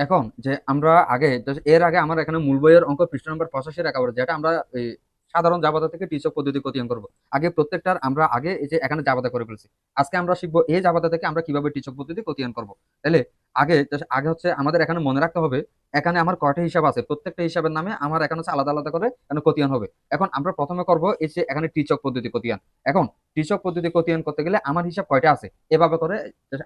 এখন যে আমরা আগে এর আগে আমার এখানে মূল বইয়ের অঙ্ক পৃষ্ঠা নম্বর 85 একেবারে যেটা আমরা এই সাধারণ জাবাদা থেকে টিচক পদ্ধতি কোতিয়ান করব। আগে প্রত্যেকটার আমরা আগে এই যে এখানে জাবাদা করে ফেলছি। আজকে আমরা শিখবো এই জাবাদা থেকে আমরা কিভাবে টিচক পদ্ধতি কোতিয়ান করব। তাহলে আগে হচ্ছে আমাদের এখানে মনে রাখতে হবে এখানে আমার কয়টা হিসাব আছে, প্রত্যেকটা হিসাবের নামে আমার এখানে হচ্ছে আলাদা আলাদা করে এখানে কোতিয়ান হবে। এখন আমরা প্রথমে করব এই যে এখানে টিচক পদ্ধতি কোতিয়ান। এখন টিচক পদ্ধতি কোতিয়ান করতে গেলে আমার হিসাব কয়টা আছে এভাবে করে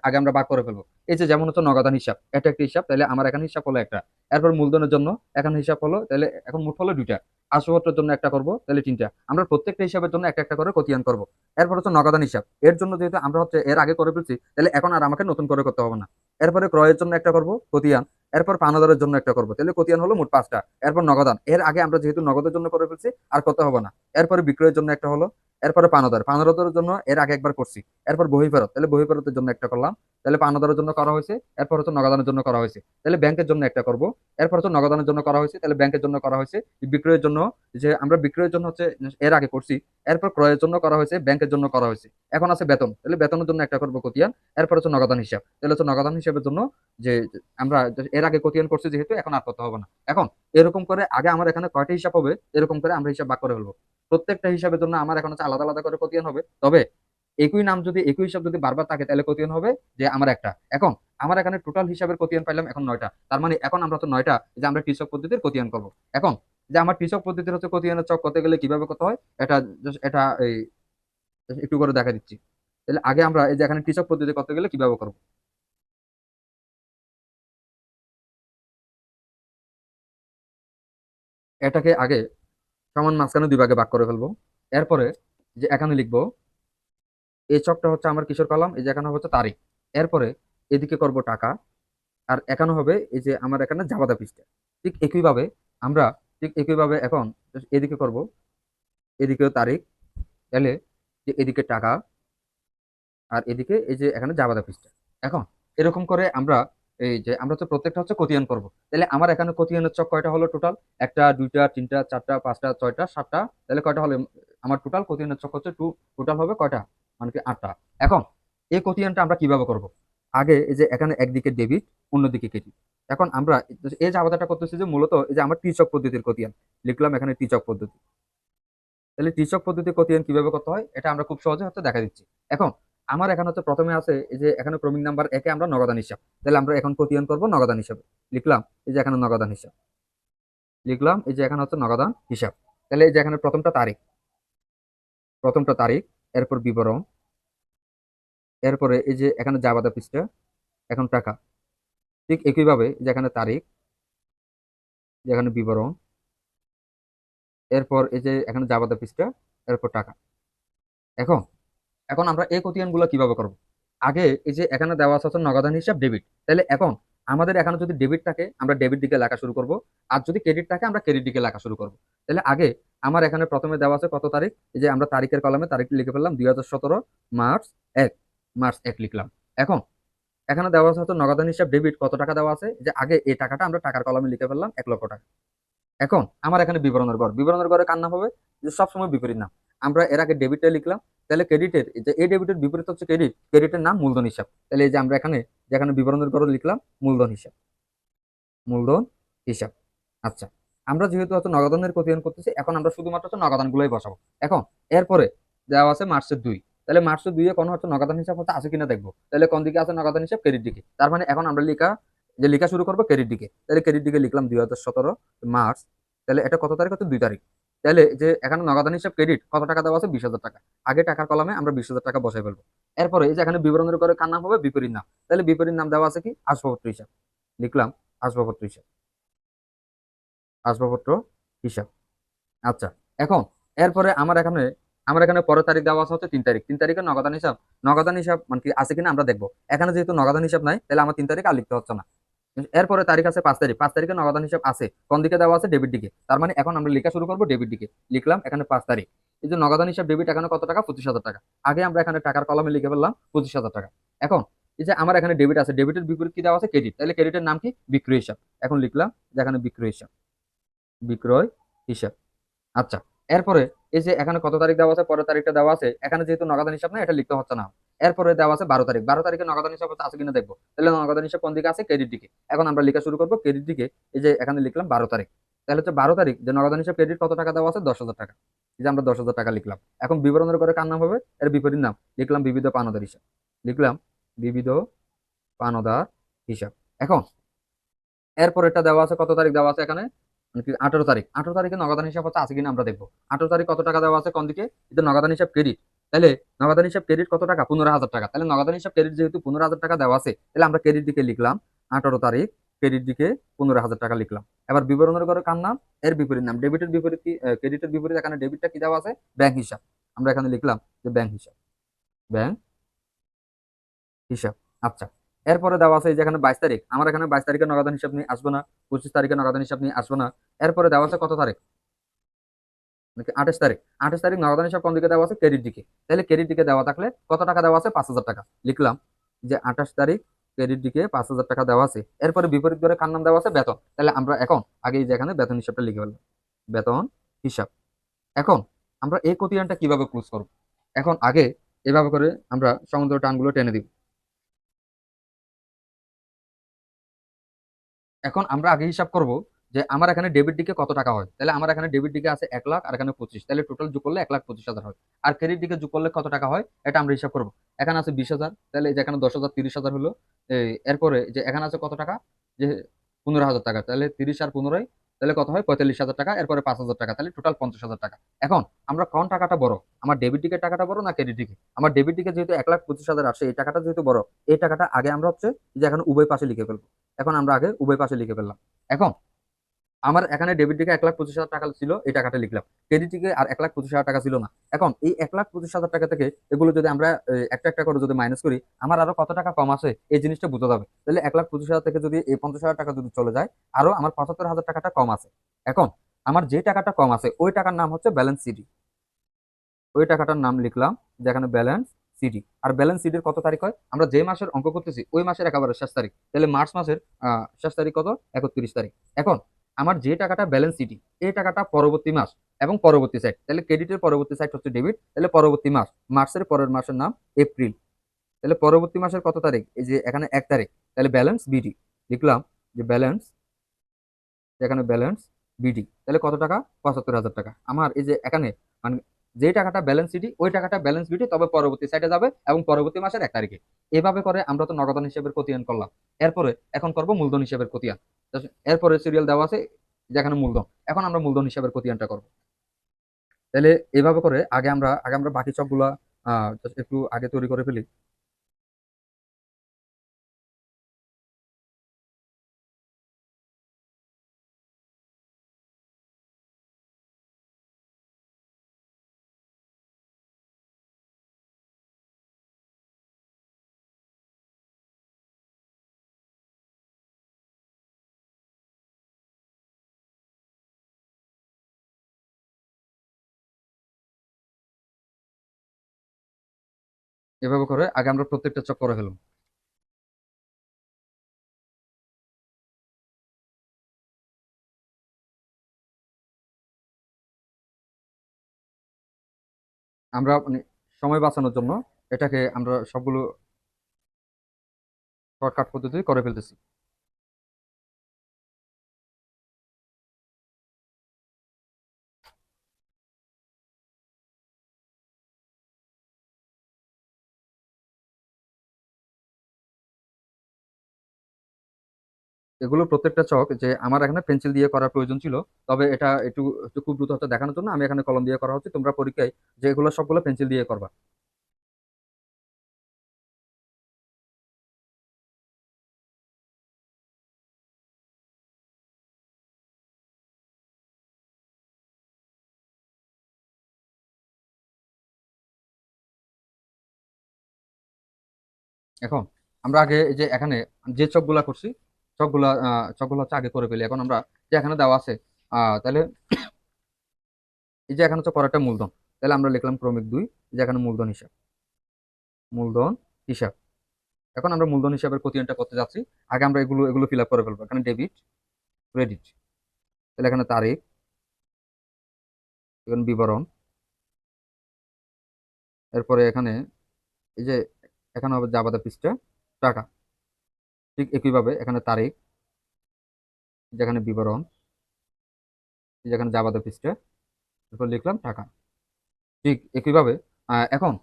আগে আমরা ভাগ করে ফেলবো। এই যে যেমন হচ্ছে নগদান হিসাব, এটা একটা হিসাব, তাহলে আমার এখানে হিসাব হলো একটা। এরপর মূলধনের জন্য এখানে হিসাব হলো, তাহলে এখন মোট হলো দুইটা। আসবাবপত্রের জন্য একটা করব, তাহলে তিনটা। আমরা প্রত্যেকটা হিসাবের জন্য একটা একটা করে কোতিয়ান করব। এরপর হচ্ছে নগদান হিসাব, এর জন্য যেহেতু আমরা হচ্ছে এর আগে করে ফেলছি, তাহলে এখন আর আমাকে নতুন করে করতে হবে না। এরপরে ক্রয়ের জন্য একটা করব কোতিয়ান। এরপর পানাদারের জন্য একটা করব, তাহলে কোতিয়ান হলো মোট পাঁচটা। এরপর নগদান, এর আগে আমরা যেহেতু নগদের জন্য করে ফেলছি আর করতে হবে না। এরপরে বিক্রয়ের জন্য একটা হলো। এরপরে পানাদারের জন্য এর আগে একবার করছি। এরপর বহি ফেরত, তাহলে বহি ফেরতের জন্য একটা করলাম। তাহলে পাওনাদারের জন্য করা হয়েছে। এরপর হচ্ছে নগদানের জন্য করা হয়েছে, তাহলে ব্যাংকের জন্য একটা করব। এরপর হচ্ছে নগদানের জন্য করা হয়েছে, তাহলে ব্যাংকের জন্য করা হয়েছে। বিক্রয়ের জন্য, যে আমরা বিক্রয়ের জন্য হচ্ছে এর আগে করছি। এরপর ক্রয়ের জন্য করা হয়েছে, ব্যাংকের জন্য করা হয়েছে। এখন আছে বেতন, তাহলে বেতনের জন্য একটা করবো কোতিয়ান। এরপর হচ্ছে নগদান হিসাব, তাহলে হচ্ছে নগদান হিসাবের জন্য যে আমরা এর আগে কোতিয়ান করছি যেহেতু এখন আর করতে হবে না। এখন এরকম করে আগে আমার এখানে কয়টা হিসাব হবে এরকম করে আমরা হিসাব ভাগ করে ফেলবো। প্রত্যেকটা হিসাবের জন্য আমার এখন হচ্ছে আলাদা আলাদা করে কোতিয়ান হবে। তবে একই নাম যদি একই হিসাব যদি বারবার থাকে তাহলে কোতিয়ান হবে যে আমার একটা। এখন আমার এখানে টোটাল হিসাবের কোতিয়ান পাইলাম এখন 9টা, তার মানে এখন আমরা তো 9টা যে আমরা টিচক পদ্ধতির কোতিয়ান করব। এখন যে আমার টিচক পদ্ধতির হচ্ছে কোতিয়ানের চক করতে গেলে কিভাবে করতে হয়, এটা এটা এই একটু করে দেখা দিচ্ছি। তাহলে আগে আমরা এই যে এখানে টিচক পদ্ধতি করতে গেলে কিভাবে করব, এটাকে আগে সমান মাঝখানে দুই ভাগে ভাগ করে ফেলবো। এরপরে যে এখানে লিখবো এই চকটা হচ্ছে আমার কিশোর কলাম, এই যে এখানে হচ্ছে তারিখ। এরপরে এদিকে করব টাকা। আর এখানে হবে এই যে আমার এখানে জাবাদা পৃষ্ঠা। ঠিক একইভাবে আমরা ঠিক একইভাবে এখন এদিকে করব, এদিকেও তারিখ। তাহলে যে এদিকে টাকা, আর এদিকে এই যে এখানে জাবাদা পৃষ্ঠা। এখন এরকম করে আমরা এই যে আমরা তো প্রত্যেকটা হচ্ছে কোতিয়ান করব। তাহলে আমার এখানে কোতিয়ানের চক কয়টা হলো টোটাল? একটা, দুইটা, তিনটা, চারটা, পাঁচটা, ছয়টা, সাতটা। তাহলে কয়টা হলো আমার টোটাল কোতিয়ানের চক হচ্ছে টোটাল হবে কয়টা, মানে কি আটটা। এখন এই কোতিয়ানটা আমরা কিভাবে করব? আগে এই যে এখানে একদিকে ডেবিট, অন্যদিকে ক্রেডিট। এখন আমরা এই যে আলাদাটা করতেছি যে মূলত এই যে আমার ত্রিচক পদ্ধতির কোতিয়ান। লিখলাম এখানে ত্রিচক পদ্ধতি। তাহলে ত্রিচক পদ্ধতি কোতিয়ান কিভাবে করতে হয় এটা আমরা খুব সহজে হচ্ছে দেখা দিচ্ছি। এখন আমার এখানে হচ্ছে প্রথমে আছে এই যে এখানে ক্রমিক নাম্বার একে আমরা নগদান হিসাব, তাহলে আমরা এখন কোতিয়ান করব নগদান হিসাবে। লিখলাম এই যে এখানে নগদান হিসাব, লিখলাম এই যে এখানে হচ্ছে নগদান হিসাব। তাহলে এই যে এখানে প্রথমটা তারিখ, প্রথমটা তারিখ। এরপর বিবরণ। এরপরে এই যে এখানে জাবাদা পৃষ্ঠা, এখন টাকা। ঠিক একইভাবে যে এখানে তারিখ, যেখানে বিবরণ। এরপর এই যে এখানে জাবাদা পৃষ্ঠা, এরপর টাকা। এখন এখন আমরা এই কোতিয়ান গুলো কিভাবে করব? আগে এই যে এখানে দেওয়া আছে হচ্ছে নগদান হিসাব ডেবিট, তাহলে এখন আমাদের এখানে যদি ডেবিট থাকে আমরা ডেবিট দিকে লেখা শুরু করব। আর যদি ক্রেডিট থাকে আমরা ক্রেডিট দিকে লেখা শুরু করব। তাহলে আগে আমার এখানে প্রথমে দেওয়া আছে কত তারিখ, এই যে আমরা তারিখের কলামে তারিখ লিখে ফেললাম 2017 মার্চ 1, মার্চ 1 লিখলাম। এখন এখানে দেওয়া আছে হচ্ছে নগদান হিসাব ডেবিট, কত টাকা দেওয়া আছে, যে আগে এই টাকাটা আমরা টাকার কলামে লিখে ফেললাম 1 লক্ষ টাকা। এখন আমার এখানে বিবরণের ঘর, বিবরণের ঘরে কার নাম হবে, যে সবসময় বিপরীত নাম। আমরা এর আগে ডেবিটটা লিখলাম, তাহলে ক্রেডিটের যে এই ডেবিটের বিপরীত হচ্ছে ক্রেডিট, ক্রেডিটের নাম মূলধন হিসাব। তাহলে এই যে আমরা এখানে যেখানে বিবরণের ঘরে লিখলাম মূলধন হিসাব, মূলধন হিসাব। আচ্ছা, আমরা যেহেতু হচ্ছে নগদানের কোতিয়ান করতেছি এখন আমরা শুধুমাত্র হচ্ছে নগদান গুলোই বসাবো। এখন এরপরে দেওয়া আছে মার্চের 2, তাহলে মার্চের 2 কোন হচ্ছে নগদান হিসাব হচ্ছে আছে কিনা দেখবো। তাহলে কোন দিকে আছে নগদান হিসাব, ক্রেডিট দিকে। তার মানে এখন আমরা লেখা শুরু করবো ক্রেডিট দিকে। তাহলে ক্রেডিট দিকে লিখলাম 2017 মার্চ। তাহলে এটা কত তারিখ হচ্ছে, 2 তারিখ। তাহলে যে এখানে নগদান হিসাব ক্রেডিট কত টাকা দেওয়া আছে, 20,000 টাকা। আগে টাকার কলামে আমরা 20,000 টাকা বসাই ফেলবো। এরপরে এই যে এখানে বিবরণের করে কার নাম হবে, বিপরীত নাম। তাহলে বিপরীত নাম দেওয়া আছে কি, আসবাবপত্র হিসাব। লিখলাম আসবাবপত্র হিসাব, আসবাবপত্র হিসাব। আচ্ছা, এখন এরপরে আমার এখানে পরের তারিখ দেওয়া আছে হচ্ছে 3 তারিখ। 3 তারিখে নগদান হিসাব, নগদান হিসাব মানে কি আছে কিনা আমরা দেখবো। এখানে যেহেতু নগদান হিসাব নাই তাহলে আমার 3 তারিখ আর লিখতে হচ্ছে না। এরপরে তারিখ আছে 5 তারিখ, 5 তারিখে নগদান হিসাব আছে, কোন দিকে দেওয়া আছে, ডেবিট দিকে। তার মানে এখন আমরা লেখা শুরু করবো ডেবিট দিকে। লিখলাম এখানে 5 তারিখ। এই যে নগদান হিসাব ডেবিট এখানে কত টাকা, 25,000 টাকা। আগে আমরা এখানে টাকার কলমে লিখে ফেললাম 25,000 টাকা। এখন এই যে আমার এখানে ডেবিট আছে, ডেবিটের বিপরীত কি দেওয়া আছে, ক্রেডিট। তাহলে ক্রেডিটের নাম কি, বিক্রয় হিসাব। এখন লিখলাম যে এখানে বিক্রয় হিসাব, বিক্রয় হিসাব। আচ্ছা, এরপরে এই যে এখানে কত তারিখ দেওয়া আছে, পরের তারিখটা দেওয়া আছে, এখানে যেহেতু নগদান হিসাব না এটা লিখতে হচ্ছে না। এরপরে দেওয়া আছে 12 তারিখ, 12 তারিখে নগদান হিসাব আছে কিনা দেখবো। তাহলে নগদান হিসাব কোন দিকে আছে? ক্রেডিট দিকে। এখন আমরা লেখা শুরু করবো ক্রেডিট দিকে। এই যে এখানে লিখলাম 12 তারিখ, তাহলে হচ্ছে 12 তারিখ যে নগদান হিসাব ক্রেডিট কত টাকা দেওয়া আছে? 10,000 টাকা। এই যে আমরা 10,000 টাকা লিখলাম। এখন বিবরণের করে কার নাম হবে? এর বিপরীত নাম লিখলাম বিবিধ পাওনাদার হিসাব, লিখলাম বিবিধ পাওনাদার হিসাব। এখন এরপর এটা দেওয়া আছে কত তারিখ দেওয়া আছে এখানে? মানে কি 18 তারিখ, 18 তারিখে নগদান হিসাব হচ্ছে আছে কিনা আমরা দেখবো। 18 তারিখ কত টাকা দেওয়া আছে কোন দিকে? এটা নগদান হিসাব ক্রেডিট। তাহলে নগদান হিসাব ক্রেডিট কত টাকা? 15,000 টাকা। তাহলে নগদান হিসাব ক্রেডিট যেহেতু 15,000 টাকা দেওয়া আছে, তাহলে আমরা ক্রেডিট দিকে লিখলাম 18 তারিখ, ক্রেডিট দিকে 15,000 টাকা লিখলাম। এবার বিবরণের ঘরে কার নাম? এর বিপরীত নাম। ডেবিটের বিপরীত কি? ক্রেডিটের বিপরীত এখানে ডেবিটটা কি দেওয়া আছে? ব্যাংক হিসাব। আমরা এখানে লিখলাম যে ব্যাংক হিসাব, ব্যাংক হিসাব। আচ্ছা, এরপরে দেওয়া আছে এই যে এখানে 22 তারিখ, আমার এখানে 22 তারিখে নগদান হিসাব নিয়ে আসবো না, 25 তারিখে নগদান হিসাব নিয়ে আসবো না। এরপরে দেওয়া আছে কত তারিখ? নাকি 28 তারিখ, 28 তারিখ নগদান হিসাব কোন দিকে দেওয়া আছে? ক্রেডিট দিকে। তাহলে ক্রেডিট দিকে দেওয়া থাকলে কত টাকা দেওয়া আছে? 5,000 টাকা। লিখলাম যে 28 তারিখ ক্রেডিট দিকে 5,000 টাকা দেওয়া আছে। এরপরে বিপরীত করে কার নাম দেওয়া আছে? বেতন। তাহলে আমরা এখন আগে এই যে এখানে বেতন হিসাবটা লিখে ফেললাম, বেতন হিসাব। এখন আমরা এই কোটিয়ানটা কিভাবে ক্লোজ করব? এখন আগে এভাবে করে আমরা সমুদ্র টানগুলো টেনে দিব। এখন আমরা আগে হিসাব করব যে আমার এখানে ডেবিট দিকে কত টাকা হয়। তাহলে আমার এখানে ডেবিট দিকে আছে 1 লাখ আর এখানে 25, তাহলে টোটাল যোগ করলে 1,25,000 হয়। আর ক্রেডিট দিকে যোগ করলে কত টাকা হয় এটা আমরা হিসাব করব। এখানে আছে 20,000, তাহলে এই যে এখানে 10,000 30,000 হলো। এরপরে যে এখানে আছে কত টাকা? যে 15,000 টাকা, তাহলে 30 আর 15, তাহলে কত হয়? 45,000 টাকা। এরপরে 5,000 টাকা, তাহলে টোটাল 50,000 টাকা। এখন আমরা কোন টাকাটা বড়? আমার ডেবিট দিকের টাকাটা বড় না ক্রেডিট দিকে? আমার ডেবিট দিকে যেহেতু 1,25,000 আসে, এই টাকাটা যেহেতু বড়, এই টাকাটা আগে আমরা হচ্ছে এই যে এখানে উভয় পাশে লিখে ফেলবো। এখন আমরা আগে উভয় পাশে লিখে ফেললাম। এখন আমার এখানে ডেবিট দিকে 1,25,000 টাকা ছিল, এই টাকাটা লিখলাম। ক্রেডিট দিকে আর 1,25,000 টাকা ছিল না। এখন এই 1,25,000 টাকা থেকে এগুলো যদি আমরা একটা একটা করে যদি মাইনাস করি, আমার আরো কত টাকা কম আছে এই জিনিসটা বোঝা যাবে। তাহলে 1,25,000 থেকে যদি এই 50,000 টাকা যদি চলে যায়, আরো আমার 75,000 টাকাটা কম আছে। এখন আমার যে টাকাটা কম আছে ওই টাকার নাম হচ্ছে ব্যালেন্স সিডি। ওই টাকাটার নাম লিখলাম যেখানে ব্যালেন্স সিডি। আর ব্যালেন্স সিডির কত তারিখ হয়? আমরা যে মাসের অঙ্ক করতেছি ওই মাসের একেবারে শেষ তারিখ। তাহলে মার্চ মাসের শেষ তারিখ কত? 31 তারিখ। এখন আমার যে টাকাটা ব্যালেন্স সিডি, এই টাকাটা পরবর্তী মাস এবং পরবর্তী সাইড, তাহলে ক্রেডিটের পরবর্তী সাইড হচ্ছে ডেবিট, তাহলে পরবর্তী মাস, মার্চের পরের মাসের নাম এপ্রিল। তাহলে পরবর্তী মাসের কত তারিখ? এই যে এখানে 1 তারিখ, তাহলে ব্যালেন্স বিডি লিখলাম যে ব্যালেন্স, এখানে ব্যালেন্স বিডি। তাহলে কত টাকা? 75,000 টাকা। আমার এই যে এখানে মানে যে টাকাটা ব্যালেন্স সিডি ওই টাকাটা ব্যালেন্স বিডি, তবে পরবর্তী সাইডে যাবে এবং পরবর্তী মাসের 1 তারিখে। এভাবে করে আমরা তো নগদান হিসেবের খতিয়ান করলাম। এরপরে এখন করব মূলধন হিসেবের খতিয়ান। এরপরে সিরিয়াল দেওয়া আছে যেখানে মূলধন। এখন আমরা মূলধন হিসেবের খতিয়ানটা করব। তাহলে এভাবে করে আগে আমরা বাকি সবগুলা just একটু আগে তৈরি করে ফেলি। এভাবে করে আগে আমরা প্রত্যেকটা চক করে ফেলব। আমরা মানে সময় বাঁচানোর জন্য এটাকে আমরা সবগুলো শর্টকাট পদ্ধতি করে ফেলতেছি। এগুলো প্রত্যেকটা চক যে আমার এখানে পেন্সিল দিয়ে করার প্রয়োজন ছিল, তবে এটা একটু একটু খুব দ্রুত হচ্ছে দেখানোর জন্য আমি এখানে কলম দিয়ে করা হচ্ছে। তোমরা পরীক্ষায় যে এগুলো সবগুলো পেন্সিল দিয়ে করবা। এখন আমরা আগে এই যে এখানে যে চকগুলা করছি, চকগুলো হচ্ছে আগে করে ফেলি। এখন আমরা যে এখানে দেওয়া আছে তাহলে এই যে এখানে হচ্ছে পরেরটা মূলধন, তাহলে আমরা লিখলাম ক্রমিক 2, এই যে এখানে মূলধন হিসাব, মূলধন হিসাব। এখন আমরা মূলধন হিসাবের খতিয়ানটা করতে যাচ্ছি। আগে আমরা এগুলো এগুলো ফিল আপ করে ফেলবো। এখানে ডেবিট, ক্রেডিট, তাহলে এখানে তারিখ, এখানে বিবরণ, এরপরে এখানে এই যে এখানে হবে জাবাদা পৃষ্ঠা টাকা। ঠিক একইভাবে এখানে তারিখ, যেখানে বিবরণ, যেখানে জাবাদা পৃষ্ঠা, এরপর লিখলাম টাকা। ঠিক একইভাবে এখন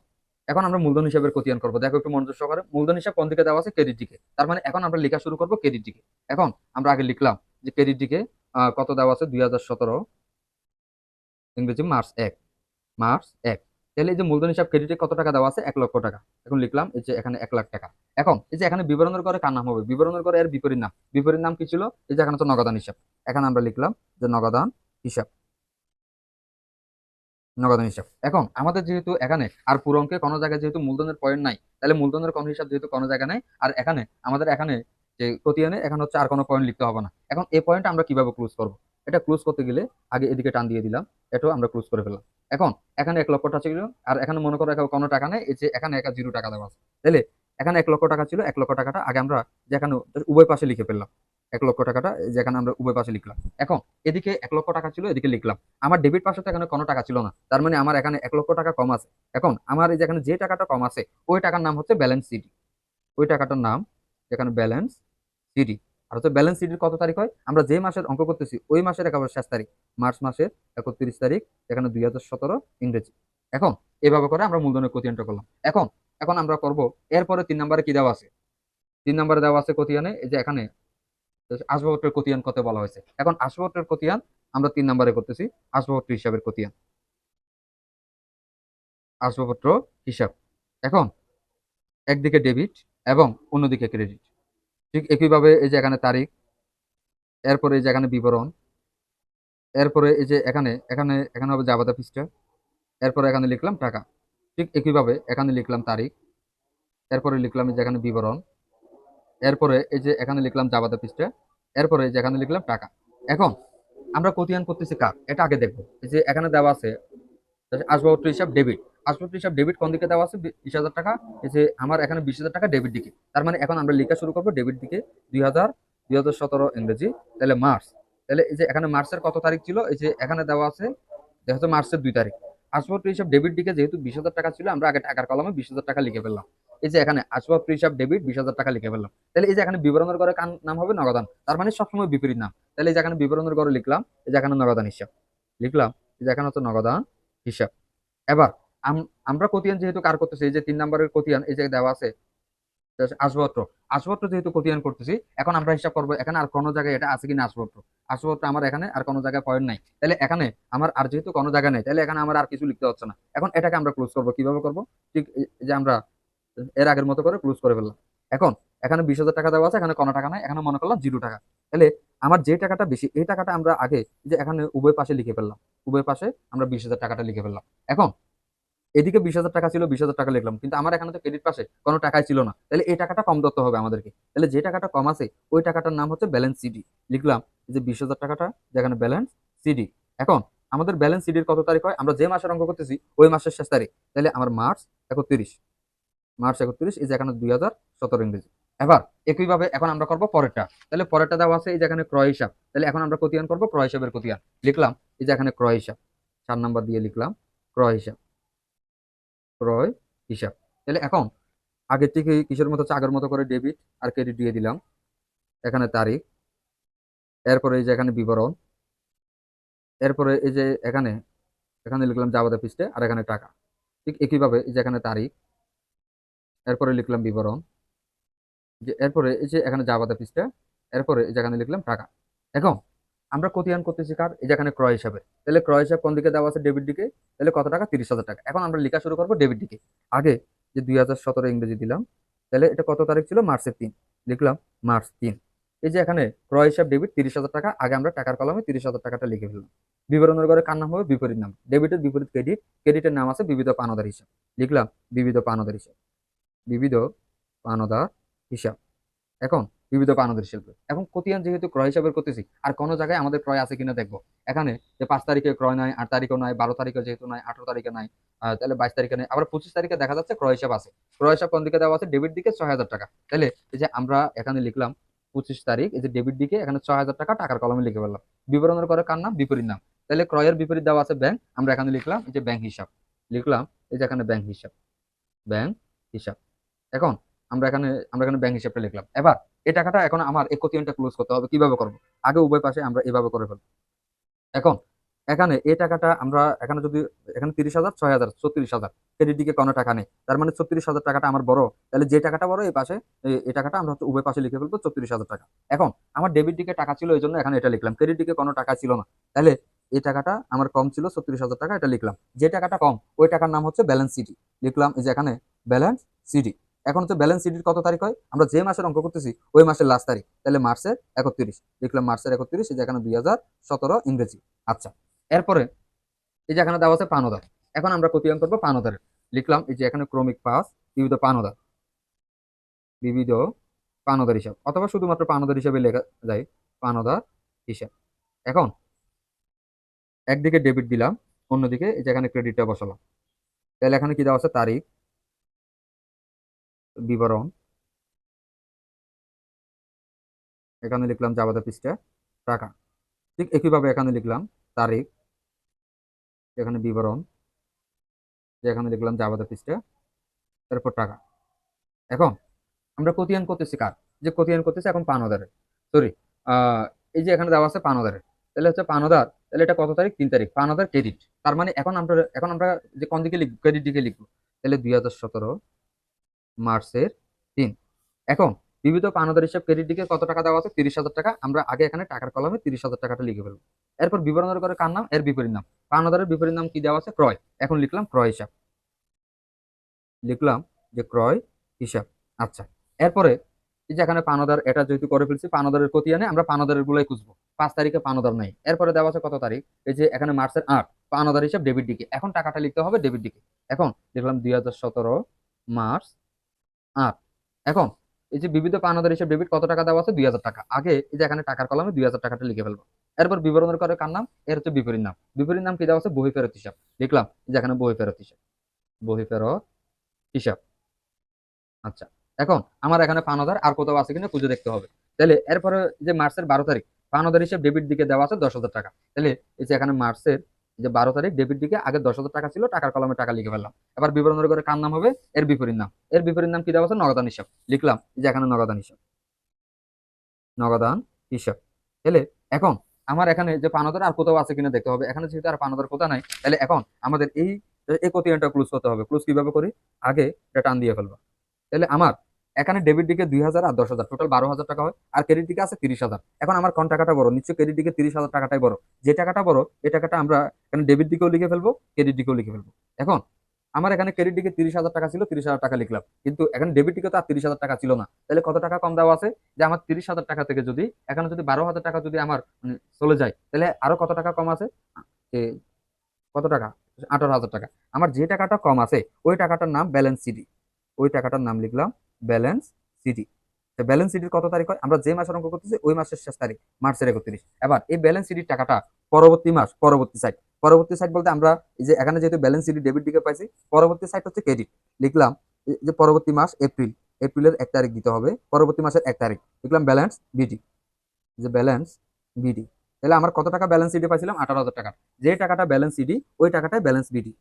এখন আমরা মূলধন হিসাবের খতিয়ান করবো। দেখো একটু মনোযোগ সহকারে, মূলধন হিসাব কোন দিকে দেওয়া আছে? ক্রেডিট দিকে। তার মানে এখন আমরা লেখা শুরু করবো ক্রেডিট দিকে। এখন আমরা আগে লিখলাম যে ক্রেডিট দিকে কত দেওয়া আছে? 2017 ইংরেজি মার্চ 1। তাহলে এই যে মূলধন হিসাব ক্রেডিটে কত টাকা দেওয়া আছে? 1 লক্ষ টাকা। এখন লিখলাম এই যে এখানে 1 লাখ টাকা। এখন এই যে এখানে বিবরণের করে কার নাম হবে? বিবরণের করে এর বিপরীত নাম। বিপরীত নাম কি ছিল? এই যে এখানে তো নগদান হিসাব। এখানে আমরা লিখলাম যে নগদান হিসাব। নগদান হিসাব। এখন আমাদের যেহেতু এখানে আর পুরো অঙ্কে কোনো জায়গায় যেহেতু মূলধনের পয়েন্ট নাই, তাহলে মূলধনের কোনো হিসাব যেহেতু কোনো জায়গায় নাই, আর এখানে আমাদের এখানে যে খতিয়ানে এখানে হচ্ছে আর কোনো পয়েন্ট লিখতে হবে না। এখন এই পয়েন্ট আমরা কিভাবে ক্লোজ করব? এটা ক্লোজ করতে গেলে আগে এদিকে টান দিয়ে দিলাম, এটাও আমরা ক্লোজ করে ফেললাম। এখন এখানে 1 লক্ষ টাকা ছিল, আর এখানে মনে করো এখানে কোনো টাকা নেই, এই যে এখানে 0 টাকা দেওয়া আছে। তাহলে এখানে 1 লক্ষ টাকা ছিল, 1 লক্ষ টাকাটা আগে আমরা যেখানে উভয় পাশে লিখে ফেললাম। 1 লক্ষ টাকাটা যেখানে আমরা উভয় পাশে লিখলাম। এখন এদিকে 1 লক্ষ টাকা ছিল, এদিকে লিখলাম। আমার ডেবিট পাশে তো এখানে কোনো টাকা ছিল না, তার মানে আমার এখানে 1 লক্ষ টাকা কম আছে। এখন আমার এই যেখানে যে টাকাটা কম আছে, ওই টাকার নাম হচ্ছে ব্যালেন্স সিডি। ওই টাকাটার নাম এখানে ব্যালেন্স সিডি। আর হচ্ছে ব্যালেন্স সিডির কত তারিখ হয়? আমরা যে মাসের অঙ্ক করতেছি ওই মাসের একেবারে শেষ তারিখ, মার্চ মাসের 31 তারিখ, এখানে 2017 ইংরেজি। এখন এভাবে করে আমরা মূলধনের কোতিয়ানটা করলাম। এখন এখন আমরা করব এরপরে 3 নম্বরে কি দেওয়া আছে? 3 নম্বরে দেওয়া আছে কোতিয়ানে এই যে এখানে আসবাবপত্রের কোতিয়ান কত বলা হয়েছে। এখন আসবাবপত্রের কোতিয়ান আমরা 3 নম্বরে করতেছি, আসবাবপত্র হিসাবের কোতিয়ান, আসবাবপত্র হিসাব। এখন একদিকে ডেবিট এবং অন্যদিকে ক্রেডিট। ঠিক একইভাবে এই যে এখানে তারিখ, এরপরে এই যে এখানে বিবরণ, এরপরে এই যে এখানে এখানে এখানে হবে জাবাদা পৃষ্ঠা, এরপরে এখানে লিখলাম টাকা। ঠিক একইভাবে এখানে লিখলাম তারিখ, এরপরে লিখলাম এই যে এখানে বিবরণ, এরপরে এই যে এখানে লিখলাম জাবাদা পৃষ্ঠা, এরপরে এই যে এখানে লিখলাম টাকা। এখন আমরা কোতিয়ান করতেছি কার, এটা আগে দেখবো। এই যে এখানে দেওয়া আছে আসবাবপত্র হিসাব ডেবিট। আসবাবপত্র হিসাব ডেবিট কোন দিকে দেওয়া আছে? 20,000 টাকা। এই যে আমার এখানে 20,000 টাকা ডেবিট দিকে। তার মানে এখন আমরা লেখা শুরু করবো ডেবিট দিকে। 2017 ইংরেজি, তাহলে মার্চ। তাহলে এই যে এখানে মার্চের কত তারিখ ছিল? এই যে এখানে দেওয়া আছে, দেখা যাচ্ছে মার্চের 2 তারিখ। আসবাবপত্র হিসাব ডেবিট দিকে যেহেতু 20,000 টাকা ছিল, আমরা আগে টাকার কলমে 20,000 টাকা লিখে ফেললাম। এই যে এখানে আসবাবপত্র হিসাব ডেবিট 20,000 টাকা লিখে ফেললাম। তাহলে এই যে এখানে বিবরণের ঘরে কার নাম হবে? নগদান। তার মানে সবসময় বিপরীত নাম। তাহলে এই যে এখানে বিবরণের ঘরে লিখলাম, এই যে এখানে নগদান হিসাব লিখলাম, এই যে এখানে হচ্ছে নগদান হিসাব। এবার আমরা কোতিয়ান যেহেতু কার করতেছি, এই যে 3 নম্বরের কোতিয়ান এই যে দেওয়া আছে আসবাবপত্র। আসবাবপত্র যেহেতু কোতিয়ান করতেছি, এখন আমরা হিসাব করবো এখানে আর কোনো জায়গায় এটা আছে কিনা আসবাবপত্র। আসবাবপত্র আমার এখানে আর কোনো জায়গায় পয়েন্ট নাই, তাহলে এখানে আমার আর যেহেতু কোনো জায়গা নেই, তাহলে এখানে আমার আর কিছু লিখতে হচ্ছে না। এখন এটাকে আমরা ক্লোজ করবো। কিভাবে করবো? ঠিক এই যে আমরা এর আগের মতো করে ক্লোজ করে ফেললাম। এখন এখানে 20,000 টাকা দেওয়া আছে, এখানে কোনো টাকা নাই, এখানে মনে করলাম 0 টাকা। তাহলে আমার যে টাকাটা বেশি, এই টাকাটা আমরা আগে যে এখানে উভয় পাশে লিখে ফেললাম। উভয় পাশে আমরা 20,000 টাকাটা লিখে ফেললাম। এখন এদিকে 20,000 টাকা ছিল, 20,000 টাকা লিখলাম, কিন্তু আমার এখানে তো ক্রেডিট পাশে কোনো টাকাই ছিল না, তাহলে এই টাকাটা কম ধরতে হবে আমাদেরকে। তাহলে যে টাকাটা কম আছে ওই টাকাটার নাম হচ্ছে ব্যালেন্স সিডি। লিখলাম যে 20,000 টাকাটা যেখানে ব্যালেন্স সিডি। এখন আমাদের ব্যালেন্স সিডির কত তারিখ হয়? আমরা যে মাসের অঙ্ক করতেছি ওই মাসের শেষ তারিখ, তাহলে আমার মার্চ 31 এই যে এখানে 2017 ইংরেজি। এবার একইভাবে এখন আমরা করবো পরেরটা। তাহলে পরেরটা দেওয়া আছে এই যে এখানে ক্রয় হিসাব। তাহলে এখন আমরা কোতিয়ান করবো ক্রয় হিসাবের কোতিয়ান। লিখলাম এই যে এখানে ক্রয় হিসাব, 4 নম্বর দিয়ে লিখলাম ক্রয় হিসাব, ক্রয় হিসাব। তাহলে এখন আগের থেকে কিসের মতো হচ্ছে? আগের মতো করে ডেবিট আর ক্রেডিট দিয়ে দিলাম। এখানে তারিখ, এরপরে এই যে এখানে বিবরণ, এরপরে এই যে এখানে এখানে লিখলাম জাবাদা পৃষ্ঠে, আর এখানে টাকা। ঠিক একইভাবে এই যে এখানে তারিখ, এরপরে লিখলাম বিবরণ, যে এরপরে এই যে এখানে জাবাদা পৃষ্ঠে, এরপরে এই যে এখানে লিখলাম টাকা। এখন আমরা কোতিয়ান করতেছি কার? এই যে এখানে ক্রয় হিসাবে। তাহলে ক্রয় হিসাব কোন দিকে দেওয়া আছে? ডেবিট দিকে। তাহলে কত টাকা? 30,000 টাকা। এখন আমরা লেখা শুরু করবো ডেবিট দিকে। আগে যে 2017 ইংরেজি দিলাম, তাহলে এটা কত তারিখ ছিল? মার্চের 3। লিখলাম মার্চ 3। এই যে এখানে ক্রয় হিসাব ডেবিট 30,000 টাকা, আগে আমরা টাকার কলমে 30,000 টাকাটা লিখে ফেললাম। বিবরণের ঘরে কার নাম হবে? বিপরীত নাম। ডেবিটের বিপরীত ক্রেডিট, ক্রেডিটের নাম আছে বিবিধ পাওনাদার হিসাব। লিখলাম বিবিধ পাওনাদার হিসাব, বিবিধ পাওনাদার হিসাব। এখন বিবিধ পাওনাদার হিসাব। এখন কোতিয়ান যেহেতু ক্রয় হিসাবের করতেছি, আর কোনো জায়গায় আমাদের ক্রয় আছে কিনা দেখবো। এখানে যে 5 তারিখে ক্রয় নাই, 8 তারিখও নাই, 12 তারিখে যেহেতু নাই, 18 তারিখে নাই, তাহলে 22 তারিখে নেই, আবার 25 তারিখে দেখা যাচ্ছে ক্রয় হিসাব আছে। ক্রয় হিসাব কোন দিকে দেওয়া আছে? ডেবিট দিকে 6,000 টাকা। তাহলে এই যে আমরা এখানে লিখলাম 25 তারিখ, এই যে ডেবিট দিকে এখানে 6,000 টাকা টাকার কলমে লিখে ফেললাম। বিবরণের করে কার নাম? বিপরীত নাম। তাহলে ক্রয়ের বিপরীত দেওয়া আছে ব্যাংক, আমরা এখানে লিখলাম এই যে ব্যাংক হিসাব। লিখলাম এই যে এখানে ব্যাংক হিসাব, ব্যাংক হিসাব। এখন আমরা এখানে ব্যাংক হিসাবটা লিখলাম। এবার এই টাকাটা এখন আমার এই কোটিয়ানটা ক্লোজ করতে হবে, কিভাবে করব? আগে উভয় পাশে আমরা এভাবে করে ফেলবো। এখন এখানে এই টাকাটা আমরা এখানে যদি এখানে 30,000, 6,000, 36,000, ক্রেডিট দিকে কোনো টাকা নেই, তার মানে 36,000 টাকাটা আমার বড়। তাহলে যে টাকাটা বড় এই পাশে এই টাকাটা আমরা হচ্ছে উভয় পাশে লিখে ফেলবো 36,000 টাকা। এখন আমার ডেবিট দিকে টাকা ছিল এই জন্য এখানে এটা লিখলাম, ক্রেডিট দিকে কোনো টাকা ছিল না। তাহলে এই টাকাটা আমার কম ছিল 36,000 টাকা, এটা লিখলাম। যে টাকাটা কম ওই টাকার নাম হচ্ছে ব্যালেন্স সিটি, লিখলাম এই যে এখানে ব্যালেন্স সিটি। এখন হচ্ছে ব্যালেন্স সিটির কত তারিখ হয়, আমরা যে মাসের অঙ্ক করতেছি ওই মাসের লাস্ট তারিখ, তাহলে মার্চের 31, লিখলাম মার্চের 31, এই যে এখানে 2017 ইংরেজি। আচ্ছা, এরপরে এই যে এখানে দেওয়া আছে পানোদার। এখন আমরা কোটিয়ান করবো পানোদারের, লিখলাম এই যে এখানে ক্রমিক পাস বিবিধ পানোদার, বিবিধ পানোদার হিসাব, অথবা শুধুমাত্র পানোদার হিসাবে লেখা যায়, পানোদার হিসাব। এখন একদিকে ডেবিট দিলাম, অন্যদিকে এই যে এখানে ক্রেডিটটা বসালাম। তাহলে এখানে কি দেওয়া আছে, তারিখ, বিবরণ, এখানে লিখলাম জাবাদা পৃষ্ঠা, টাকা। ঠিক একইভাবে এখানে লিখলাম তারিখ, এখানে বিবরণ, এখানে লিখলাম জাবাদা পৃষ্ঠা, তারপর টাকা। এখন আমরা কোতিয়ান করতেছি কার, যে কোতিয়ান করতেছি এখন পানোদারের, সরি, এই যে এখানে দেওয়া আছে পানোদারের। তাহলে হচ্ছে পানোদার, তাহলে এটা কত তারিখ, 3 তারিখ, পানোদার ক্রেডিট। তার মানে এখন আমরা যে কোন দিকে লিখবো, ক্রেডিট দিকে লিখবো। তাহলে 2017 মার্চের 3। এখন বিবিধ পানোদার হিসাব ক্রেডিট দিকে কত টাকা দেওয়া আছে, 30,000 টাকা। আমরা আগে এখানে টাকার কলমে 30,000 টাকাটা লিখে ফেলবো। এরপর বিবরণের করে কার নাম, এর বিপরীত নাম। পানোদারের বিপরীত নাম কি দেওয়া আছে, ক্রয়। এখন লিখলাম ক্রয় হিসাব, লিখলাম যে ক্রয় হিসাব। আচ্ছা, এরপরে এই যে এখানে পানোদার, এটা যেহেতু করে ফেলছি, পানোদারের খতিয়ানে আমরা পানোদারের গুলাই খুঁজবো। 5 তারিখে পানোদার নাই, এরপরে দেওয়া আছে কত তারিখ, এই যে এখানে মার্চের 8, পানোদার হিসাব ডেবিট দিকে। এখন টাকাটা লিখতে হবে ডেবিট দিকে। এখন লিখলাম 2017 মার্চ 8। এখন এই যে বিবিধ পাওনাদার হিসেবে ডেবিট কত টাকা দেওয়া আছে, 2,000 টাকা। আগে এই যে এখানে টাকার কলমে 2,000 টাকাটা লিখে ফেলবো। এরপর বিবরণের করে কার নাম, এর হচ্ছে বিপরীত নাম। বিপরীত নাম কি দেওয়া আছে, বহি ফেরত হিসাব, লিখলাম এই যে এখানে বহি ফেরত হিসাব, বহি ফেরত হিসাব। আচ্ছা, এখন আমার এখানে পাওনাদার আর কোথাও আছে কিনা খুঁজে দেখতে হবে। তাহলে এরপরে যে মার্চের 12 তারিখ পাওনাদার হিসেবে ডেবিট দিকে দেওয়া আছে 10,000 টাকা। তাহলে এই যে এখানে মার্চের যে 12 তারিখ ডেবিট দিকে আগে 10,000 টাকা ছিল, টাকার কলমে টাকা লিখে ফেললাম। এবার বিবরণের করে কার নাম হবে, এর বিপরীত নাম। এর বিপরীত নাম কি দেওয়া আছে, নগদান হিসাব, লিখলাম এই যে এখানে নগদান হিসাব, নগদান হিসাব। তাহলে এখন আমার এখানে যে পানাদার আর কোথাও আছে কিনা দেখতে হবে। এখানে যেহেতু আর পানাদার কোথাও নাই, তাহলে এখন আমাদের এই কোটিয়ানটা ক্লোজ করতে হবে। ক্লোজ কিভাবে করি, আগে এটা টান দিয়ে ফেলবো। তাহলে আমার এখানে ডেবিট দিকে 2,000 আর 10,000, টোটাল 12,000 টাকা হয়। আর ক্রেডিট দিকে আছে 30,000। এখন আমার কোন টাকাটা বড়, নিশ্চয়ই ক্রেডিট দিকে 30,000 টাকাটাই বড়। যে টাকাটা বড় এই টাকাটা আমরা এখানে ডেবিট দিকেও লিখে ফেলবো, ক্রেডিট দিকেও লিখে ফেলবো। এখন আমার এখানে ক্রেডিট দিকে 30,000 টাকা ছিল, 30,000 টাকা লিখলাম, কিন্তু এখানে ডেবিট দিকে তো আর 30,000 টাকা ছিল না। তাহলে কত টাকা কম দেওয়া আছে, যে আমার 30,000 টাকা থেকে যদি এখানে যদি 12,000 টাকা যদি আমার চলে যায়, তাহলে আরো কত টাকা কম আছে, এ, কত টাকা, 18,000 টাকা। আমার যে টাকাটা কম আছে ওই টাকাটার নাম ব্যালেন্স সিডি, ওই টাকাটার নাম লিখলাম ব্যালেন্স সিডি। ব্যালেন্স সিডির কত তারিখ হয়, আমরা যে মাসের অঙ্ক করতেছি ওই মাসের শেষ তারিখ মার্চের 31। এবার এই ব্যালেন্স সিডির টাকাটা পরবর্তী মাস, পরবর্তী সাইড, পরবর্তী সাইড বলতে আমরা এই যে এখানে যেহেতু ব্যালেন্স সিডি ডেবিট দিকে পাইছি, পরবর্তী সাইড হচ্ছে ক্রেডিট। লিখলাম এই যে পরবর্তী মাস এপ্রিল, এপ্রিলের 1 তারিখ দিতে হবে, পরবর্তী মাসের 1 তারিখ, লিখলাম ব্যালেন্স বিডি, যে ব্যালেন্স বিডি। তাহলে আমার কত টাকা ব্যালেন্স সিডি পাইছিলাম, 18,000 টাকা। যে টাকাটা ব্যালেন্স সিডি ওই টাকাটাই ব্যালেন্স বিডি।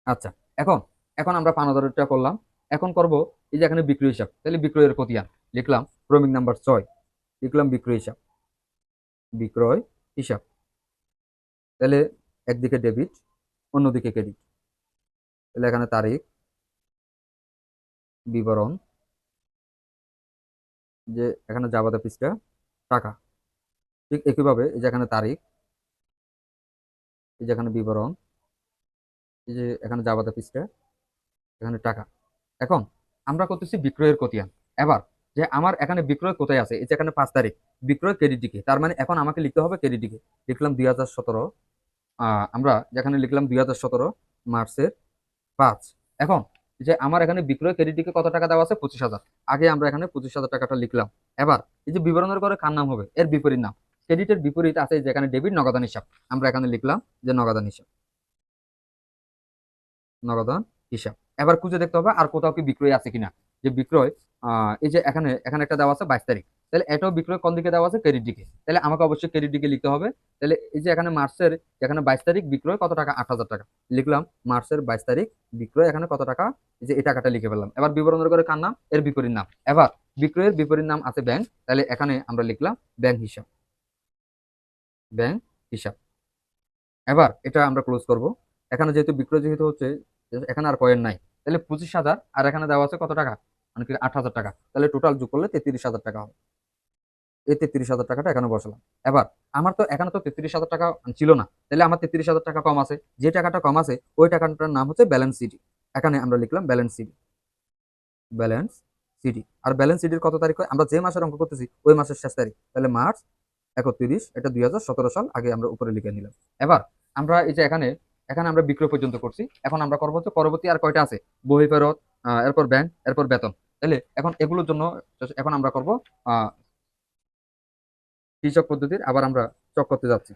আচ্ছা, এখন এখন আমরা পানাদারটা করলাম। এখন করব এই যে এখানে বিক্রয় হিসাব, তাহলে বিক্রয়ের খতিয়ান লিখলাম ক্রমিক নাম্বার 6, লিখলাম বিক্রয় হিসাব, বিক্রয় হিসাব। তাহলে একদিকে ডেবিট, অন্যদিকে ক্রেডিট। তাহলে এখানে তারিখ, বিবরণ, যে এখানে জাবাদা পৃষ্ঠা, টাকা। ঠিক একইভাবে এই যে এখানে তারিখ, এই যে এখানে বিবরণ, এই যে এখানে জাবাদা পৃষ্ঠা, এখানে টাকা। এখন আমরা করতেছি বিক্রয়ের খতিয়ান। এবার যে আমার এখানে বিক্রয় কোথায় আছে, এই যে এখানে 5 তারিখ, বিক্রয় ক্রেডিট দিকে, তার মানে এখন আমাকে লিখতে হবে ক্রেডিট দিকে। লিখলাম 2017, আমরা যেখানে লিখলাম 2017 মার্চের 5। এখন যে আমার এখানে বিক্রয় ক্রেডিট দিকে কত টাকা দেওয়া আছে, 25,000। আগে আমরা এখানে 25,000 টাকাটা লিখলাম। এবার এই যে বিবরণের করে কার নাম হবে, এর বিপরীত নাম। ক্রেডিটের বিপরীত আছে যেখানে ডেবিট, নগদান হিসাব, আমরা এখানে লিখলাম যে নগদান হিসাব, নগদান হিসাব। এবার খুঁজে দেখতে হবে আর কোথাও কি বিক্রয় আছে কিনা, যে বিক্রয় এই যে এখানে এখানে একটা দেওয়া আছে 22 তারিখ, তাহলে এটাও বিক্রয় কোন দিকে দেওয়া আছে, ক্রেডিট দিকে। তাহলে আমাকে অবশ্যই ক্রেডিট দিকে লিখতে হবে। তাহলে এই যে এখানে মার্চের এখানে 22 তারিখ বিক্রয় কত টাকা, 8,000 টাকা লিখলাম। মার্চের 22 তারিখ বিক্রয় এখানে কত টাকা, এই যে এই টাকাটা লিখে ফেললাম। এবার বিবরণের করে কার নাম, এর বিপরীত নাম। এবার বিক্রয়ের বিপরীত নাম আছে ব্যাংক, তাহলে এখানে আমরা লিখলাম ব্যাংক হিসাব, ব্যাংক হিসাব। এবার এটা আমরা ক্লোজ করব। এখানে যেহেতু বিক্রয় যেহেতু হচ্ছে, এখানে আর পয়েন্ট নাই, তাহলে 25,000 আর এখানে দেওয়া আছে কত টাকা, মানে কি 8,000 টাকা, তাহলে টোটাল যোগ করলে 33,000 টাকা হবে। এই 33,000 টাকাটা এখানে বসালাম। এবার আমার তো এখানে তো 33,000 টাকা ছিল না, তাহলে আমার 33,000 টাকা কম আছে, যে টাকাটা কম আছে ওই টাকাটার নাম হচ্ছে ব্যালেন্স সিডি। এখানে আমরা লিখলাম ব্যালেন্স সিডি, ব্যালেন্স সিডি। আর ব্যালেন্স সিডির কত তারিখ হয়, আমরা যে মাসের অঙ্ক করতেছি ওই মাসের শেষ তারিখ, তাহলে মার্চ 31, এটা 2017 সাল, আগে আমরা উপরে লিখে নিলাম। এবার আমরা এই যে এখানে এখানে আমরা বিক্রয় পর্যন্ত করছি, এখন আমরা করবো হচ্ছে পরবর্তী আর কয়টা আছে, বহি ফেরত, এরপর ব্যাংক, এরপর বেতন। তাহলে এখন এগুলোর জন্য এখন আমরা করব হিসাব পদ্ধতির, আবার আমরা চক করতে যাচ্ছি।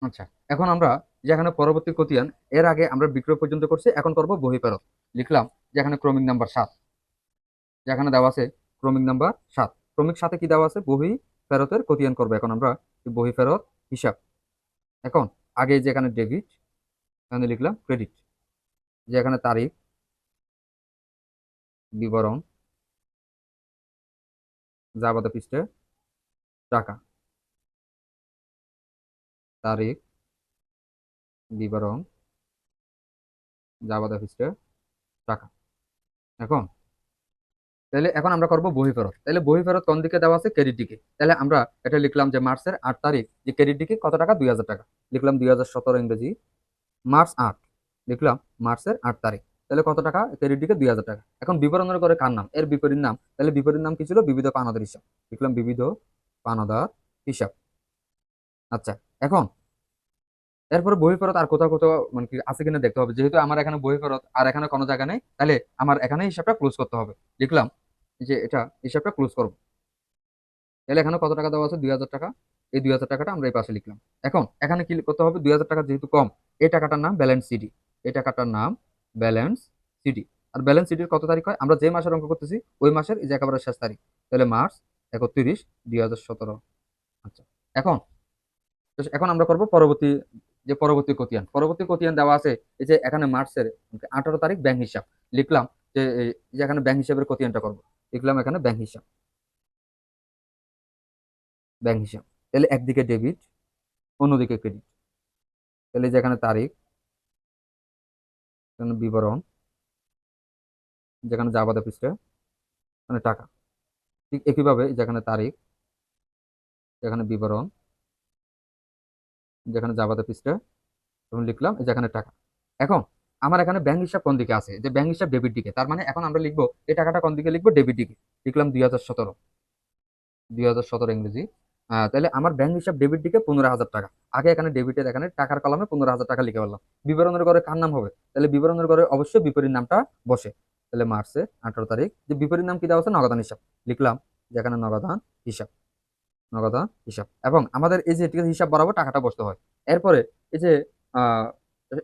আচ্ছা, এখন আমরা যেখানে পরবর্তী খতিয়ান, এর আগে আমরা বিক্রয় পর্যন্ত করছি, এখন করব বহি ফেরত। লিখলাম যেখানে ক্রমিক নাম্বার 7, যেখানে দেওয়া আছে ক্রমিক নাম্বার 7, ক্রমিক 7-এ কি দেওয়া আছে, বহি ফেরতের খতিয়ান করবো এখন আমরা, এই বহি ফেরত হিসাব। এখন আগে যেখানে ডেবিট, এখানে লিখলাম ক্রেডিট, যেখানে তারিখ, বিবরণ, যাবতীয় পৃষ্ঠে টাকা, তারিখ, বিবরণ, যাবতীয় পৃষ্ঠে টাকা। এখন তাহলে এখন আমরা করব বহি ফেরত, তাহলে বহি ফেরত কোন দিকে দেওয়া আছে, ক্রেডিট দিকে। তাহলে আমরা এটা লিখলাম যে মার্চের 8 তারিখ যে ক্রেডিট দিকে কত টাকা, 2,000 টাকা লিখলাম। 2017 ইংরেজি মার্চ 8, লিখলাম মার্চের 8 তারিখ, তাহলে কত টাকা, ক্রেডিট দিকে 2,000 টাকা। এখন বিবরণের করে কার নাম, এর বিপরীত নাম, তাহলে বিপরীত নাম কি ছিল, বিবিধ পাওনাদার হিসাব, লিখলাম বিবিধ পাওনাদার হিসাব। আচ্ছা, এখন এরপরে বহি ফেরত আর কোথাও কোথাও মানে কি আছে কিনা দেখতে হবে, যেহেতু আমার এখানে বহি ফেরত আর এখানে কোনো জায়গা নেই, তাহলে আমার এখানে হিসাবটা ক্লোজ করতে হবে। লিখলাম যে এটা হিসাবটা ক্লোজ করবো। তাহলে এখানে কত টাকা দেওয়া আছে, 2,000 টাকা, এই 2,000 টাকাটা আমরা এই পাশে লিখলাম। এখন এখানে কি করতে হবে, 2,000 টাকা যেহেতু কম, এই টাকাটার নাম ব্যালেন্স সিডি, এই টাকাটার নাম ব্যালেন্স সিডি। আর ব্যালেন্স সিডির কত তারিখ হয়, আমরা যে মাসের অঙ্ক করতেছি ওই মাসের এই যে একেবারে শেষ তারিখ, তাহলে মার্চ 31, 2017। আচ্ছা, এখন এখন আমরা করব পরবর্তী, যে পরবর্তী খতিয়ান, পরবর্তী খতিয়ান দেওয়া আছে এই যে এখানে মার্চের 18 তারিখ ব্যাংক হিসাব। লিখলাম যে এই যে এখানে ব্যাংক হিসাবের খতিয়ানটা করব, লিখলাম এখানে ব্যাংক হিসাব, ব্যাংক হিসাব। তাহলে একদিকে ডেবিট, অন্যদিকে ক্রেডিট। তাহলে যেখানে তারিখ, এখানে বিবরণ, যেখানে যাবতীয় পৃষ্ঠা, মানে টাকা। ঠিক একইভাবে যেখানে তারিখ, যেখানে বিবরণ, যেখানে যাবতীয় পৃষ্ঠা, তখন লিখলাম এই যেখানে টাকা। এখন আমার এখানে ব্যাংক হিসাব কোন দিকে আছে, যে ব্যাংক হিসাব ডেবিট দিকে, তার মানে এখন আমরা লিখবো এই টাকাটা কোন দিকে, লিখবো ডেবিট দিকে। লিখলাম 2017, 2017 ইংরেজি। তাহলে আমার ব্যাংক হিসাব ডেবিট দিকে 15,000 টাকা। আগে এখানে ডেবিটের এখানে টাকার কলামে 15,000 টাকা লিখে ফেললাম। বিবরণের ঘরে কার নাম হবে, তাহলে বিবরণের ঘরে অবশ্যই বিপরীত নামটা বসে। তাহলে মার্চে 18 তারিখ যে বিপরীত নাম কি দেওয়া আছে, নগদান হিসাব। লিখলাম যেখানে নগদান হিসাব, নগদান হিসাব। এবং আমাদের এই যে হিসাব বরাবর টাকাটা বসতে হয়। এরপরে এই যে আহ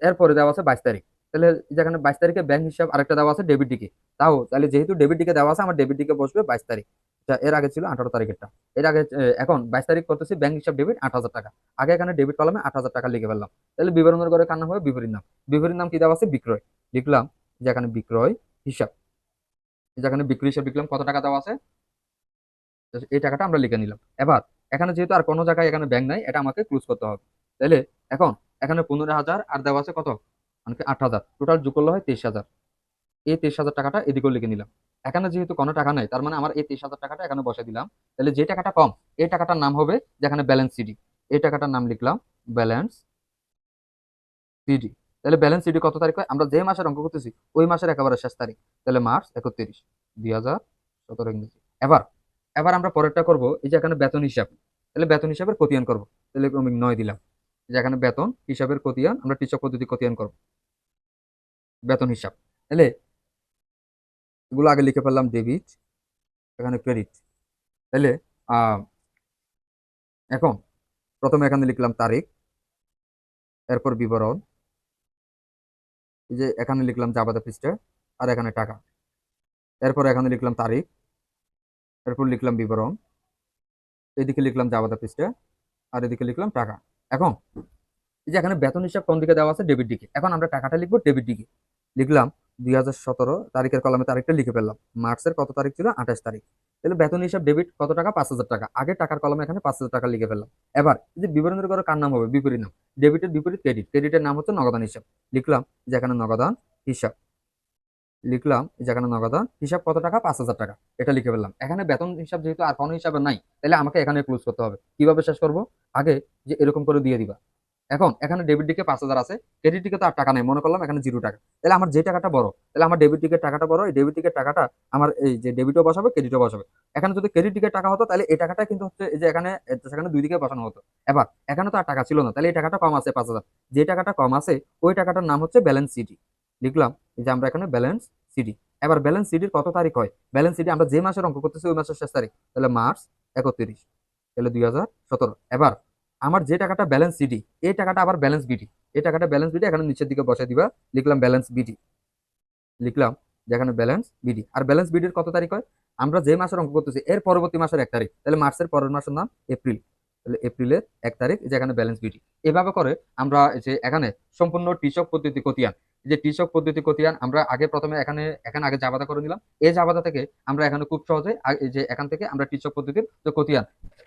এরপরে দেওয়া আছে 22 তারিখ, তাহলে যেখানে 22 তারিখে ব্যাংক হিসাব আরেকটা দেওয়া আছে ডেবিট দিকে। তাহলে যেহেতু ডেবিট দিকে দেওয়া আছে, আমার ডেবিট দিকে বসবে 22 তারিখ। এর আগে ছিল 18 তারিখেরটা। এর আগে এখন 22 তারিখ করতেছি, ব্যাংক হিসাব ডেবিট 8,000 টাকা। আগে এখানে ডেবিট কলামে 8,000 টাকা লিখে ফেললাম। তাহলে বিবরণের ঘরে কার নাম হবে, বিপরীত নাম। বিপরীত নাম কি দেওয়া আছে, বিক্রয়। লিখলাম যেখানে বিক্রয় হিসাব, যেখানে বিক্রয় হিসাব লিখলাম কত টাকা দেওয়া আছে, এই টাকাটা আমরা লিখে নিলাম। এবার এখানে যেহেতু আর কোনো জায়গায় এখানে ব্যাংক নাই, এটা আমাকে ক্লোজ করতে হবে। তাহলে এখন এখানে 15,000 আর দেওয়া আছে কত, মানে 8,000, টোটাল যোগ করলে হয় 23,000। এই 23,000 টাকাটা এদিকেও লিখে নিলাম। এখানে যেহেতু কোনো টাকা নাই, তার মানে আমার এই 23,000 টাকাটা এখানে বসে দিলাম। তাহলে যে টাকাটা কম, এই টাকাটার নাম হবে যেখানে ব্যালেন্স সিডি, এই টাকাটার নাম লিখলাম ব্যালেন্স সিডি। তাহলে ব্যালেন্স সিডি কত তারিখ হয়, আমরা যে মাসের অঙ্ক করতেছি ওই মাসের একেবারে শেষ তারিখ, তাহলে মার্চ 31, 2017 ইংরেজি। এবার এবার আমরা পরেরটা করব, এই যে এখানে বেতন হিসাব, তাহলে বেতন হিসাবের খতিয়ান করব। তাহলে ক্রমিক 9 দিলাম, যে এখানে বেতন হিসাবের খতিয়ান, আমরা টিচক পদ্ধতি খতিয়ান করব, বেতন হিসাব। তাহলে এগুলো আগে লিখে ফেললাম ডেবিট, এখানে ক্রেডিট। তাহলে আহ এখন প্রথমে এখানে লিখলাম তারিখ, এরপর বিবরণ, এই যে এখানে লিখলাম জাবাদা পৃষ্ঠা, আর এখানে টাকা। এরপর এখানে লিখলাম তারিখ, এরপর লিখলাম বিবরণ, এদিকে লিখলাম জাবাদা পৃষ্ঠা, আর এদিকে লিখলাম টাকা। এখন এই যে এখানে বেতন হিসাব কোন দিকে দেওয়া আছে, ডেবিট দিকে। এখন আমরা টাকাটা লিখবো ডেবিট দিকে। লিখলাম 2017, তারিখের কলমে তারিখটা লিখে ফেললাম, মার্চের কত তারিখ ছিল, 28 তারিখ। তাহলে বেতন হিসাব ডেবিট কত টাকা, 5,000 টাকা। আগে টাকার কলমে এখানে 5,000 টাকা লিখে ফেললাম। এবার এই যে বিবরণের করে কার নাম হবে, বিপরীত নাম। ডেবিটের বিপরীত ক্রেডিট, ক্রেডিটের নাম হচ্ছে নগদান হিসাব। লিখলাম যে এখানে নগদান হিসাব, লিখলাম যে এখানে নগদান হিসাব কত টাকা, 5,000 টাকা, এটা লিখে ফেললাম। এখানে বেতন হিসাব যেহেতু আর কোনো হিসাবে নাই, তাহলে আমাকে এখানে ক্লোজ করতে হবে। কিভাবে শেষ করব, আগে যে এরকম করে দিয়ে দিবা। এখন এখানে ডেবিট দিকে 5,000 আছে, ক্রেডিট দিকে তো আর টাকা নেই, মনে করলাম এখানে 0 টাকা। তাহলে আমার যে টাকাটা বড়, তাহলে আমার ডেবিট দিকের টাকাটা বড়, এই ডেবিট দিকের টাকাটা আমার এই যে ডেবিটও বসাবে, ক্রেডিটও বসাবে। এখানে যদি ক্রেডিট দিকের টাকা হতো, তাহলে এই টাকাটা কিন্তু হচ্ছে এই যে এখানে সেখানে দুই দিকে বসানো হতো। এবার এখানে তো আর টাকা ছিল না, তাহলে এই টাকাটা কম আছে 5,000। যে টাকাটা কম আছে ওই টাকাটার নাম হচ্ছে ব্যালেন্স সিডি। লিখলাম এই যে আমরা এখানে ব্যালেন্স সিডি। এবার ব্যালেন্স সিডির কত তারিখ হয়, ব্যালেন্স সিডি আমরা যে মাসের অঙ্ক করতেছি ওই মাসের শেষ তারিখ, তাহলে মার্চ 31, তাহলে 2017। এবার আমার যে টাকাটা ব্যালেন্স সিডি, এই টাকাটা আবার ব্যালেন্স বিডি, এই টাকাটা ব্যালেন্স বিডি এখানে নিচের দিকে বসে দিবা। লিখলাম ব্যালেন্স বিডি, লিখলাম যেখানে ব্যালেন্স বিডি। আর ব্যালেন্স বিডির কত তারিখ হয়, আমরা যে মাসের অঙ্ক করতেছি এর পরবর্তী মাসের 1 তারিখ, তাহলে মার্চের পরের মাসের নাম এপ্রিল, তাহলে এপ্রিলের 1 তারিখ, যেখানে ব্যালেন্স বিডি। এভাবে করে আমরা যে এখানে সম্পূর্ণ টিচক পদ্ধতি খতিয়ান, যে টিচক পদ্ধতি খতিয়ান আমরা আগে প্রথমে এখানে এখানে আগে জাবাদা করে নিলাম। এই জাবাদা থেকে আমরা এখানে খুব সহজে এই যে এখান থেকে আমরা টিচক পদ্ধতির যে খতিয়ান,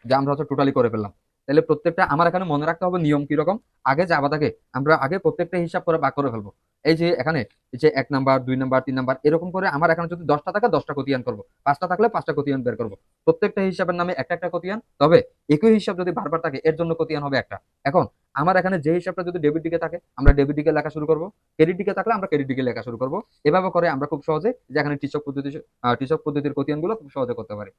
যে আমরা হচ্ছে টোটালি করে ফেললাম। তাহলে প্রত্যেকটা আমার এখানে মনে রাখতে হবে নিয়ম কিরকম, আগে জাবাদাকে আমরা আগে প্রত্যেকটা হিসাব করে ভাগ করে ফেলবো। এই যে এখানে এই যে 1 নাম্বার, 2 নাম্বার, 3 নাম্বার, এরকম করে আমার এখানে যদি 10টা থাকে 10টা খতিয়ান করবো, 5টা থাকলে 5টা খতিয়ান বের করবো। প্রত্যেকটা হিসাবের নামে একটা একটা খতিয়ান, তবে একই হিসাব যদি বারবার থাকে এর জন্য খতিয়ান হবে একটা। এখন আমার এখানে যে হিসাবটা যদি ডেবিট দিকে থাকে আমরা ডেবিট দিকে লেখা শুরু করবো, ক্রেডিট দিকে থাকলে আমরা ক্রেডিট দিকে লেখা শুরু করবো। এভাবে করে আমরা খুব সহজে যেখানে টিচক পদ্ধতির খতিয়ান গুলো খুব সহজে করতে পারি।